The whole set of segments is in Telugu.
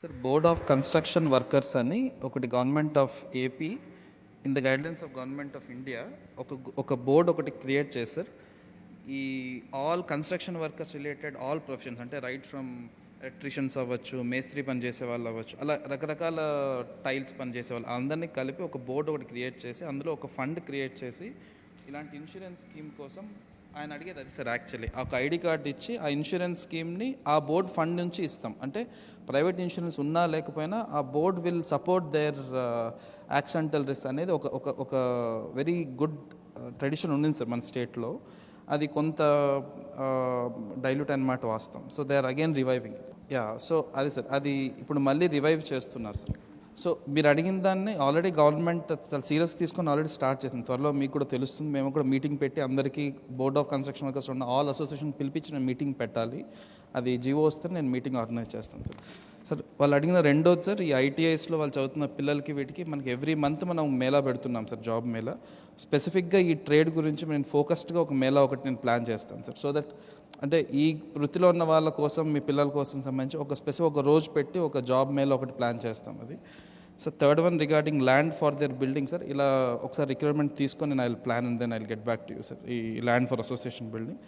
Sir board of construction workers అని ఒకటి government of AP in the guidelines of government of India ఒక బోర్డ్ ఒకటి క్రియేట్ చేశారు. ఈ all construction workers related all professions అంటే రైట్ ఫ్రమ్ ఎలక్ట్రీషియన్స్ అవ్వచ్చు, మేస్త్రి పని చేసే వాళ్ళు అవ్వచ్చు, అలా రకరకాల టైల్స్ పని చేసే వాళ్ళు అందరినీ కలిపి ఒక బోర్డు ఒకటి క్రియేట్ చేసి అందులో ఒక ఫండ్ క్రియేట్ చేసి ఇలాంటి ఇన్సూరెన్స్ స్కీమ్ కోసం ఆయన అడిగేది అది సార్. యాక్చువల్లీ ఒక ఐడి కార్డు ఇచ్చి ఆ ఇన్సూరెన్స్ స్కీమ్ని ఆ బోర్డ్ ఫండ్ నుంచి ఇస్తాం. అంటే ప్రైవేట్ ఇన్సూరెన్స్ ఉన్నా లేకపోయినా ఆ board will support their accidental risk అనేది ఒక ఒక ఒక వెరీ గుడ్ ట్రెడిషన్ ఉండింది సార్ మన స్టేట్లో. అది కొంత డైల్యూట్ అనమాట వాస్తాం. So they are again reviving. So అది సార్, అది ఇప్పుడు మళ్ళీ రివైవ్ చేస్తున్నారు సార్. సో మీరు అడిగిన దాన్ని ఆల్రెడీ గవర్నమెంట్ చాలా సీరియస్ తీసుకొని ఆల్రెడీ స్టార్ట్ చేసింది. త్వరలో మీకు కూడా తెలుస్తుంది. మేము కూడా మీటింగ్ పెట్టి అందరికీ బోర్డ్ ఆఫ్ కన్స్ట్రక్షన్ వర్కర్స్ ఉన్న ఆల్ అసోసియేషన్ పిలిపించి నేను మీటింగ్ పెట్టాలి. అది జీవో వస్తే నేను మీటింగ్ ఆర్గనైజ్ చేస్తాను సార్. వాళ్ళు అడిగిన రెండోది సార్, ఈ ఐటీఐస్లో వాళ్ళు చదువుతున్న పిల్లలకి వీటికి మనకి ఎవ్రీ మంత్ మనం మేళా పెడుతున్నాం సార్, జాబ్ మేళా. స్పెసిఫిక్గా ఈ ట్రేడ్ గురించి నేను ఫోకస్డ్గా ఒక మేళా ఒకటి నేను ప్లాన్ చేస్తాను సార్. సో దట్ అంటే ఈ వృత్తిలో ఉన్న వాళ్ళ కోసం, మీ పిల్లల కోసం సంబంధించి ఒక రోజు పెట్టి ఒక జాబ్ మేళా ఒకటి ప్లాన్ చేస్తాం. అది సార్. Third one regarding land for their building sir. ఇలా ఒకసారి రిక్వైర్మెంట్ తీసుకొని నేను I will plan and then I will get back to you sir. ఈ land for association building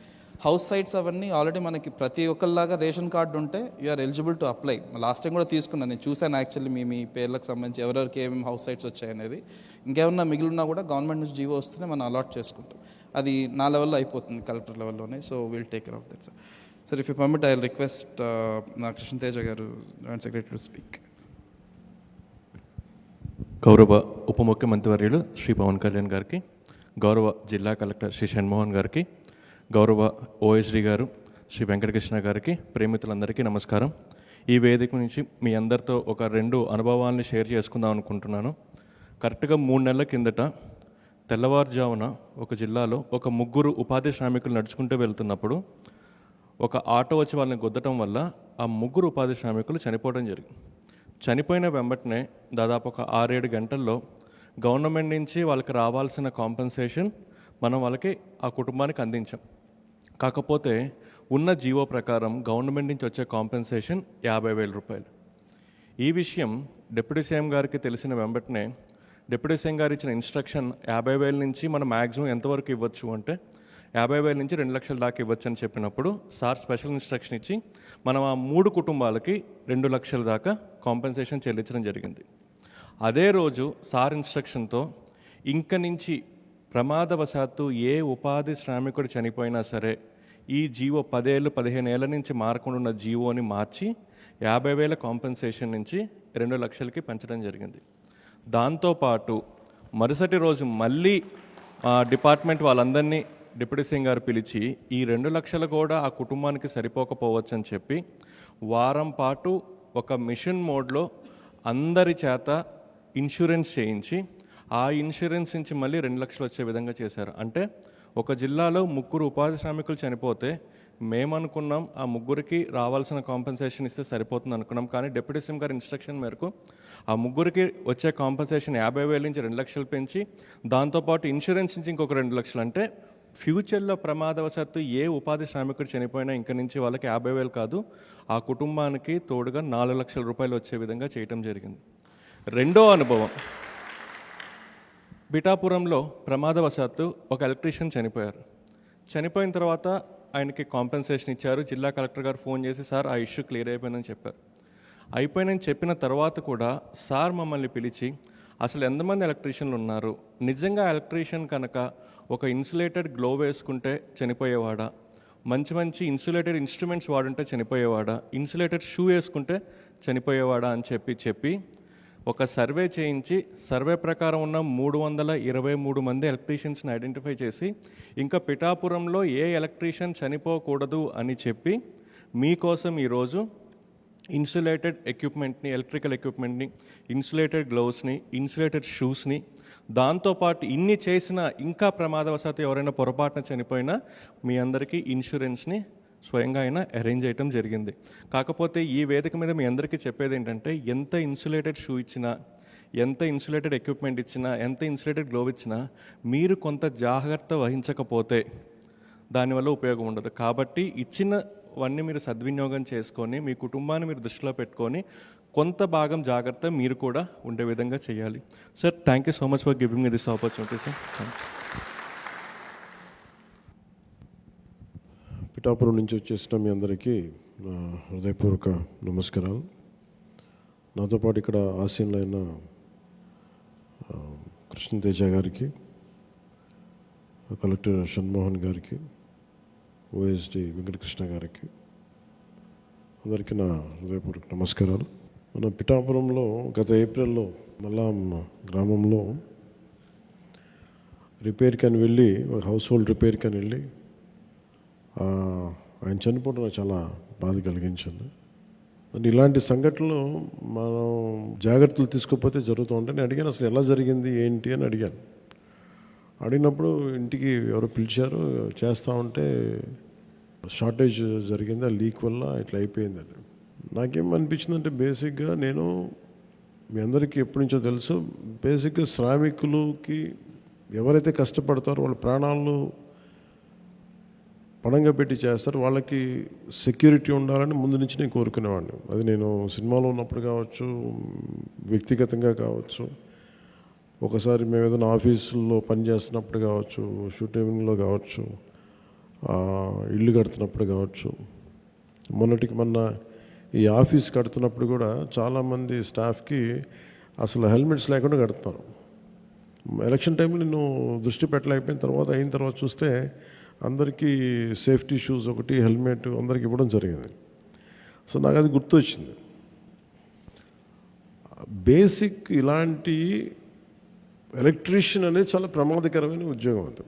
house sites అవన్నీ ఆల్రెడీ మనకి ప్రతి ఒక్కరిలాగా రేషన్ కార్డు ఉంటే you are eligible to apply. Last time కూడా తీసుకున్నాను, నేను చూశాను యాక్చువల్లీ మీ పేర్లకు సంబంధించి ఎవరెవరికి ఏమేమి హౌస్ సైట్స్ వచ్చాయనేది. ఇంకేమన్నా మిగిలినా కూడా గవర్నమెంట్ నుంచి జీవో వస్తేనే మనం అలాట్ చేసుకుంటాం. అది నా లెవెల్లో అయిపోతుంది, కలెక్టర్ లెవెల్లోనే. So will take care of that sir. Sir if you permit I will request నా కృష్ణతేజ గారు, జాయింట్ సెక్రటరీ, టు స్పీక్. గౌరవ ఉప ముఖ్యమంత్రివర్యులు శ్రీ పవన్ కళ్యాణ్ గారికి, గౌరవ జిల్లా కలెక్టర్ శ్రీ షణ్మోహన్ గారికి, గౌరవ ఓఎస్డీ గారు శ్రీ వెంకటకృష్ణ గారికి, ప్రేమితులందరికీ నమస్కారం. ఈ వేదిక నుంచి మీ అందరితో ఒక 2 అనుభవాలని షేర్ చేసుకుందాం అనుకుంటున్నాను. కరెక్ట్గా 3 నెలల కిందట తెల్లవారుజామున ఒక జిల్లాలో ఒక 3 ఉపాధి శ్రామికులు నడుచుకుంటూ వెళ్తున్నప్పుడు ఒక ఆటో వచ్చి వాళ్ళని గుద్దటం వల్ల ఆ 3 ఉపాధి శ్రామికులు చనిపోవడం జరిగింది. చనిపోయిన వెంబటనే దాదాపు ఒక 6-7 గంటల్లో గవర్నమెంట్ నుంచి వాళ్ళకి రావాల్సిన కాంపెన్సేషన్ మనం వాళ్ళకి ఆ కుటుంబానికి అందించాం. కాకపోతే ఉన్న జీవో ప్రకారం గవర్నమెంట్ నుంచి వచ్చే కాంపెన్సేషన్ 50,000 రూపాయలు. ఈ విషయం డిప్యూటీ సీఎం గారికి తెలిసిన వెంబటనే డిప్యూటీ సీఎం గారు ఇచ్చిన ఇన్స్ట్రక్షన్ 50,000 నుంచి మనం మ్యాక్సిమం ఎంతవరకు ఇవ్వచ్చు అంటే 50,000 నుంచి 2 లక్షల దాకా ఇవ్వచ్చు అని చెప్పినప్పుడు సార్ స్పెషల్ ఇన్స్ట్రక్షన్ ఇచ్చి మనం ఆ 3 కుటుంబాలకి 2 లక్షల దాకా కాంపెన్సేషన్ చెల్లించడం జరిగింది. అదే రోజు సార్ ఇన్స్ట్రక్షన్తో ఇంక నుంచి ప్రమాదవశాత్తు ఏ ఉపాధి శ్రామికుడు చనిపోయినా సరే ఈ జీవో 10 ఏళ్ళు 15 ఏళ్ళ నుంచి మారకుండా ఉన్న జీవోని మార్చి 50,000 కాంపెన్సేషన్ నుంచి 2 లక్షలకి పెంచడం జరిగింది. దాంతోపాటు మరుసటి రోజు మళ్ళీ డిపార్ట్మెంట్ వాళ్ళందరినీ డిప్యూటీ సీఎం గారు పిలిచి ఈ 2 లక్షలు కూడా ఆ కుటుంబానికి సరిపోకపోవచ్చు అని చెప్పి వారం పాటు ఒక మిషన్ మోడ్లో అందరి చేత ఇన్సూరెన్స్ చేయించి ఆ ఇన్సూరెన్స్ నుంచి మళ్ళీ 2 లక్షలు వచ్చే విధంగా చేశారు. అంటే ఒక జిల్లాలో 3 ఉపాధి శ్రామికులు చనిపోతే మేమనుకున్నాం ఆ 3కి రావాల్సిన కాంపెన్సేషన్ ఇస్తే సరిపోతుంది అనుకున్నాం. కానీ డిప్యూటీ సీఎం గారి ఇన్స్ట్రక్షన్ మేరకు ఆ 3కి వచ్చే కాంపెన్సేషన్ 50,000 నుంచి 2 లక్షలు పెంచి దాంతోపాటు ఇన్సూరెన్స్ నుంచి ఇంకొక 2 లక్షలు. అంటే ఫ్యూచర్లో ప్రమాదవశాత్తు ఏ ఉపాధి శ్రామికుడు చనిపోయినా ఇంక నుంచి వాళ్ళకి 50,000 కాదు, ఆ కుటుంబానికి తోడుగా 4 లక్షల రూపాయలు వచ్చే విధంగా చేయటం జరిగింది. రెండో అనుభవం, పిఠాపురంలో ప్రమాదవశాత్తు ఒక ఎలక్ట్రీషియన్ చనిపోయారు. చనిపోయిన తర్వాత ఆయనకి కాంపెన్సేషన్ ఇచ్చారు. జిల్లా కలెక్టర్ గారు ఫోన్ చేసి సార్ ఆ ఇష్యూ క్లియర్ అయిపోయిందని చెప్పారు. అయిపోయిందని చెప్పిన తర్వాత కూడా సార్ మమ్మల్ని పిలిచి అసలు ఎంతమంది ఎలక్ట్రీషియన్లు ఉన్నారు, నిజంగా ఎలక్ట్రీషియన్ కనుక ఒక ఇన్సులేటెడ్ గ్లో వేసుకుంటే చనిపోయేవాడా, మంచి మంచి ఇన్సులేటెడ్ ఇన్స్ట్రుమెంట్స్ వాడుంటే చనిపోయేవాడా, ఇన్సులేటెడ్ షూ వేసుకుంటే చనిపోయేవాడా అని చెప్పి ఒక సర్వే చేయించి సర్వే ప్రకారం ఉన్న 323 మంది ఎలక్ట్రీషియన్స్ని ఐడెంటిఫై చేసి ఇంకా పిఠాపురంలో ఏ ఎలక్ట్రీషియన్ చనిపోకూడదు అని చెప్పి మీకోసం ఈరోజు ఇన్సులేటెడ్ ఎక్విప్మెంట్ని, ఎలక్ట్రికల్ ఎక్విప్మెంట్ని, ఇన్సులేటెడ్ గ్లౌస్ని, ఇన్సులేటెడ్ షూస్ని, దాంతోపాటు ఇన్ని చేసిన ఇంకా ప్రమాదవశాత్తు ఎవరైనా పొరపాటున చనిపోయినా మీ అందరికీ ఇన్సూరెన్స్ని స్వయంగా ఆయన అరేంజ్ చేయటం జరిగింది. కాకపోతే ఈ వేదిక మీద మీ అందరికీ చెప్పేది ఏంటంటే ఎంత ఇన్సులేటెడ్ షూ ఇచ్చినా, ఎంత ఇన్సులేటెడ్ ఎక్విప్మెంట్ ఇచ్చినా, ఎంత ఇన్సులేటెడ్ గ్లోవ్ ఇచ్చినా మీరు కొంత జాగ్రత్త వహించకపోతే దానివల్ల ఉపయోగం ఉండదు. కాబట్టి ఇచ్చిన అవన్నీ మీరు సద్వినియోగం చేసుకొని మీ కుటుంబాన్ని మీరు దృష్టిలో పెట్టుకొని కొంత భాగం జాగ్రత్త మీరు కూడా ఉండే విధంగా చేయాలి. Sir, thank you so much for giving me this opportunity sir. Pithapuram నుంచి వచ్చేసిన మీ అందరికీ నా హృదయపూర్వక నమస్కారాలు. నాతో పాటు ఇక్కడ ఆసీనులైన కృష్ణతేజ గారికి, కలెక్టర్ షణ్మోహన్ గారికి, ఓఎస్డి వెంకటకృష్ణ గారికి అందరికీ నా హృదయపూర్వక నమస్కారాలు. మన పిఠాపురంలో గత ఏప్రిల్లో మల్లాం గ్రామంలో రిపేర్కి అని వెళ్ళి, హౌస్ హోల్డ్ రిపేర్కి అని వెళ్ళి ఆయన చనిపోవడం నాకు చాలా బాధ కలిగించింది. అంటే ఇలాంటి సంఘటనలు మనం జాగ్రత్తలు తీసుకోకపోతే జరుగుతూ ఉంటాయి. నేను అడిగాను అసలు ఎలా జరిగింది ఏంటి అని అడిగాను. అడిగినప్పుడు ఇంటికి ఎవరో పిలిచారు, చేస్తూ ఉంటే షార్టేజ్ జరిగింది, ఆ లీక్ వల్ల ఇట్లా అయిపోయింది అని. నాకేమనిపించిందంటే బేసిక్గా నేను మీ అందరికీ ఎప్పటి నుంచో తెలుసు, బేసిక్గా శ్రామికులకి ఎవరైతే కష్టపడతారో వాళ్ళ ప్రాణాలు పణంగా పెట్టి చేస్తారు, వాళ్ళకి సెక్యూరిటీ ఉండాలని ముందు నుంచి నేను కోరుకునేవాడిని. అది నేను సినిమాలో ఉన్నప్పుడు కావచ్చు, వ్యక్తిగతంగా కావచ్చు, ఒకసారి మేము ఏదైనా ఆఫీసుల్లో పనిచేస్తున్నప్పుడు కావచ్చు, షూటింగ్లో కావచ్చు, ఇల్లు కడుతున్నప్పుడు కావచ్చు. మొన్న ఈ ఆఫీస్ కడుతున్నప్పుడు కూడా చాలామంది స్టాఫ్కి అసలు హెల్మెట్స్ లేకుండా కడుతున్నారు. ఎలక్షన్ టైంలో నేను దృష్టి పెట్టలేకపోయిన తర్వాత అయిన తర్వాత చూస్తే అందరికీ సేఫ్టీ షూస్ ఒకటి, హెల్మెట్ అందరికి ఇవ్వడం జరిగింది. సో నాకు అది గుర్తొచ్చింది. బేసిక్ ఇలాంటి ఎలక్ట్రీషియన్ అనేది చాలా ప్రమాదకరమైన ఉద్యోగం. అది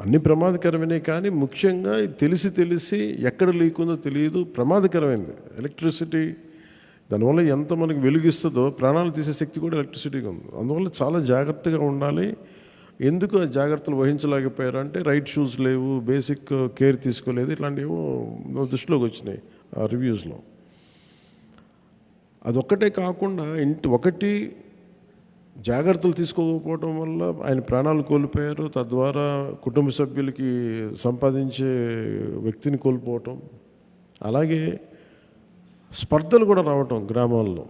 అన్ని ప్రమాదకరమైనవి, కానీ ముఖ్యంగా తెలిసి ఎక్కడ లీక్ ఉందో తెలియదు, ప్రమాదకరమైనది ఎలక్ట్రిసిటీ. దానివల్ల ఎంత మనకు వెలుగిస్తుందో ప్రాణాలు తీసే శక్తి కూడా ఎలక్ట్రిసిటీగా ఉంది. అందువల్ల చాలా జాగ్రత్తగా ఉండాలి. ఎందుకు జాగ్రత్తలు వహించలేకపోయారు అంటే రైట్ షూస్ లేవు, బేసిక్ కేర్ తీసుకోలేదు, ఇట్లాంటివి దృష్టిలోకి వచ్చినాయి ఆ రివ్యూస్లో. అదొక్కటే కాకుండా ఒకటి జాగ్రత్తలు తీసుకోకపోవడం వల్ల ఆయన ప్రాణాలు కోల్పోయారు, తద్వారా కుటుంబ సభ్యులకి సంపాదించే వ్యక్తిని కోల్పోవటం, అలాగే స్పర్ధలు కూడా రావటం, గ్రామాల్లో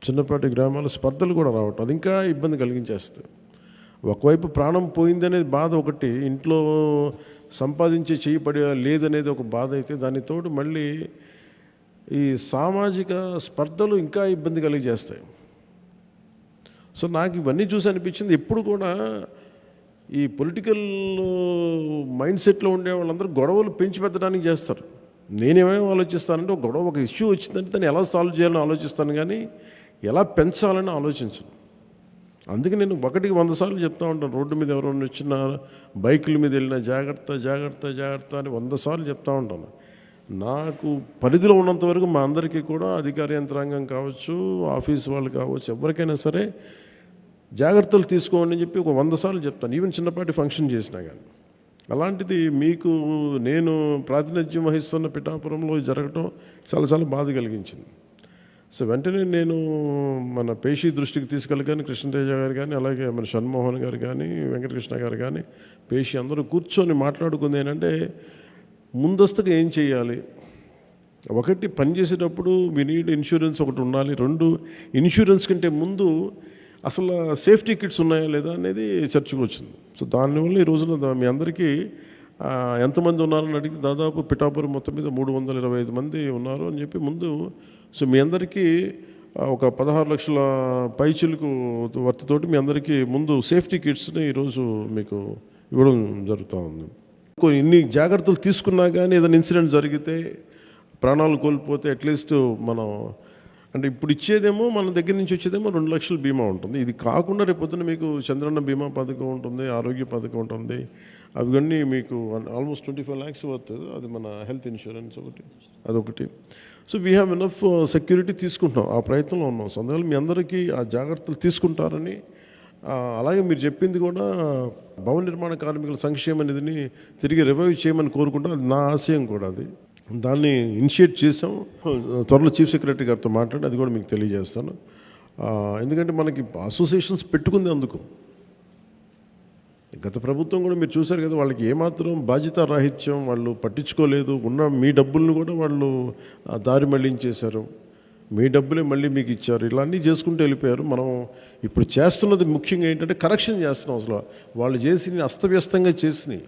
చిన్నపాటి గ్రామాల్లో స్పర్ధలు కూడా రావటం, అది ఇంకా ఇబ్బంది కలిగించేస్తుంది. ఒకవైపు ప్రాణం పోయిందనేది బాధ ఒకటి, ఇంట్లో సంపాదించే చేయబడి లేదనేది ఒక బాధ అయితే, దానితోడు మళ్ళీ ఈ సామాజిక స్పర్ధలు ఇంకా ఇబ్బంది కలిగజేస్తాయి. సో నాకు ఇవన్నీ చూసి అనిపించింది, ఎప్పుడు కూడా ఈ పొలిటికల్ మైండ్ సెట్లో ఉండే వాళ్ళందరూ గొడవలు పెంచి పెట్టడానికి చేస్తారు. నేనేమేమి ఆలోచిస్తానంటే ఒక గొడవ, ఒక ఇష్యూ వచ్చిందంటే దాన్ని ఎలా సాల్వ్ చేయాలని ఆలోచిస్తాను, కానీ ఎలా పెంచాలని ఆలోచించను. అందుకే నేను 100 సార్లు చెప్తూ ఉంటాను, రోడ్డు మీద ఎవరైనా వచ్చినా, బైకుల మీద వెళ్ళినా జాగ్రత్త జాగ్రత్త జాగ్రత్త అని 100 సార్లు చెప్తూ ఉంటాను. నాకు పరిధిలో ఉన్నంత వరకు మా అందరికీ కూడా అధికార యంత్రాంగం కావచ్చు, ఆఫీస్ వాళ్ళు కావచ్చు, ఎవరికైనా సరే జాగ్రత్తలు తీసుకోండి అని చెప్పి ఒక 100 సార్లు చెప్తాను, ఈవెన్ చిన్నపాటి ఫంక్షన్ చేసినా కానీ. అలాంటిది మీకు నేను ప్రాతినిధ్యం వహిస్తున్న పిఠాపురంలో జరగటం చాలా బాధ కలిగించింది. సో వెంటనే నేను మన పేషీ దృష్టికి తీసుకెళ్ళగానే కృష్ణతేజ గారు కానీ, అలాగే మన షణ్మోహన్ గారు కానీ, వెంకటకృష్ణ గారు కానీ, పేషీ అందరూ కూర్చొని మాట్లాడుకుంది ఏంటంటే ముందస్తుగా ఏం చేయాలి. ఒకటి, పనిచేసేటప్పుడు మీ నీడ్ ఇన్సూరెన్స్ ఒకటి ఉండాలి. 2, ఇన్సూరెన్స్ కంటే ముందు అసలు సేఫ్టీ కిట్స్ ఉన్నాయా లేదా అనేది చర్చకు వచ్చింది. సో దానివల్ల ఈ రోజున మీ అందరికీ ఎంతమంది ఉన్నారని అడిగితే దాదాపు పిఠాపురం మొత్తం మీద 325 మంది ఉన్నారు అని చెప్పి ముందు. సో మీ అందరికీ ఒక 16 లక్షల పైచిలకు వర్తతోటి మీ అందరికీ ముందు సేఫ్టీ కిట్స్ని ఈరోజు మీకు ఇవ్వడం జరుగుతూ ఉంది. ఇన్ని జాగ్రత్తలు తీసుకున్నా కానీ ఏదైనా ఇన్సిడెంట్ జరిగితే, ప్రాణాలు కోల్పోతే అట్లీస్ట్ మనం అంటే ఇప్పుడు ఇచ్చేదేమో మన దగ్గర నుంచి వచ్చేదేమో 2 లక్షల బీమా ఉంటుంది. ఇది కాకుండా రేపొద్దున మీకు చంద్రన్న బీమా పథకం ఉంటుంది, ఆరోగ్య పథకం ఉంటుంది, అవన్నీ మీకు ఆల్మోస్ట్ 25 lakhs వర్త్. అది మన హెల్త్ ఇన్సూరెన్స్ అదొకటి. So we have enough security తీసుకుంటున్నాం, ఆ ప్రయత్నంలో ఉన్నాం. సో అందువల్ల మీ అందరికీ ఆ జాగ్రత్తలు తీసుకుంటారని, అలాగే మీరు చెప్పింది కూడా భవన నిర్మాణ కార్మికుల సంక్షేమ నిధిని తిరిగి రివైవ్ చేయమని కోరుకుంటాం. అది నా ఆశయం కూడా. అది దాన్ని ఇనిషియేట్ చేసాం. త్వరలో చీఫ్ సెక్రటరీ గారితో మాట్లాడి అది కూడా మీకు తెలియజేస్తాను. ఎందుకంటే మనకి అసోసియేషన్స్ పెట్టుకుంది అందుకు. గత ప్రభుత్వం కూడా మీరు చూశారు కదా, వాళ్ళకి ఏమాత్రం బాధ్యత రాహిత్యం, వాళ్ళు పట్టించుకోలేదు. ఉన్న మీ డబ్బులను కూడా వాళ్ళు దారి మళ్లించేశారు. మీ డబ్బులే మళ్ళీ మీకు ఇచ్చారు. ఇలా అన్నీ చేసుకుంటూ వెళ్ళిపోయారు. మనం ఇప్పుడు చేస్తున్నది ముఖ్యంగా ఏంటంటే కరెక్షన్ చేస్తున్నాం. అసలు వాళ్ళు చేసి అస్తవ్యస్తంగా చేసినాయి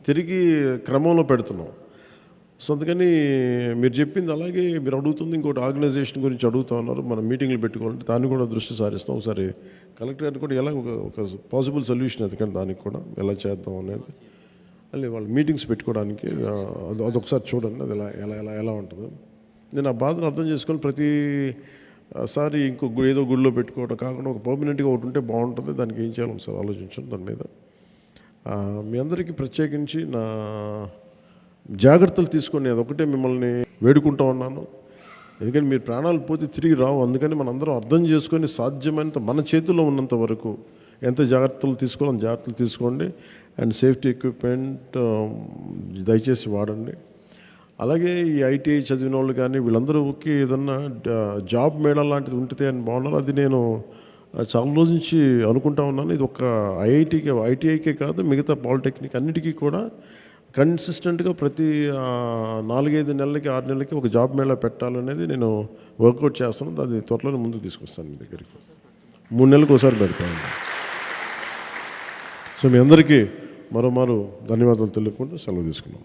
తిరిగి క్రమంలో పెడుతున్నాం. సో అందుకని మీరు చెప్పింది అలాగే మీరు అడుగుతుంది. ఇంకోటి ఆర్గనైజేషన్ గురించి అడుగుతా ఉన్నారు. మనం మీటింగ్లు పెట్టుకోవాలంటే దాన్ని కూడా దృష్టి సారిస్తాం. ఒకసారి కలెక్టర్ గారిని కూడా ఎలా ఒక పాసిబుల్ సొల్యూషన్ ఎతకండి, దానికి కూడా ఎలా చేద్దాం అనేది. అదే వాళ్ళు మీటింగ్స్ పెట్టుకోవడానికి అదొకసారి చూడండి, అది ఎలా ఎలా ఎలా ఎలా ఉంటుందో. నేను ఆ బాధను అర్థం చేసుకొని ప్రతిసారి ఇంకో ఏదో గుడిలో పెట్టుకోవడం కాకుండా ఒక పర్మనెంట్గా ఒకటి ఉంటే బాగుంటుంది. దానికి ఏం చేయాలి ఒకసారి ఆలోచించండి దాని మీద. మీ అందరికీ ప్రత్యేకించి నా జాగ్రత్తలు తీసుకొని అదొకటే మిమ్మల్ని వేడుకుంటూ ఉన్నాను. ఎందుకంటే మీరు ప్రాణాలు పోతే తిరిగి రావు. అందుకని మనందరం అర్థం చేసుకొని సాధ్యమైనంత మన చేతుల్లో ఉన్నంత వరకు ఎంత జాగ్రత్తలు తీసుకోవాలో జాగ్రత్తలు తీసుకోండి. అండ్ సేఫ్టీ ఎక్విప్మెంట్ దయచేసి వాడండి. అలాగే ఈ ఐటీఐ చదివిన వాళ్ళు కానీ వీళ్ళందరూకి ఏదన్నా జాబ్ మేళా లాంటిది ఉంటుంది అని బాగున్నారు. అది నేను చాలా రోజు నుంచి అనుకుంటా ఉన్నాను. ఇది ఒక ఐటీఐకే కాదు, మిగతా పాలిటెక్నిక్ అన్నిటికీ కూడా కన్సిస్టెంట్గా ప్రతి 4-5 నెలలకి 6 నెలలకి ఒక జాబ్ మేళా పెట్టాలనేది నేను వర్కౌట్ చేస్తాను. అది త్వరలోనే ముందుకు తీసుకొస్తాను మీ దగ్గరికి. 3 నెలలకు ఒకసారి పెడతాను. సో మీ అందరికీ మరోమారు ధన్యవాదాలు తెలుపుకుంటూ సెలవు తీసుకున్నాం.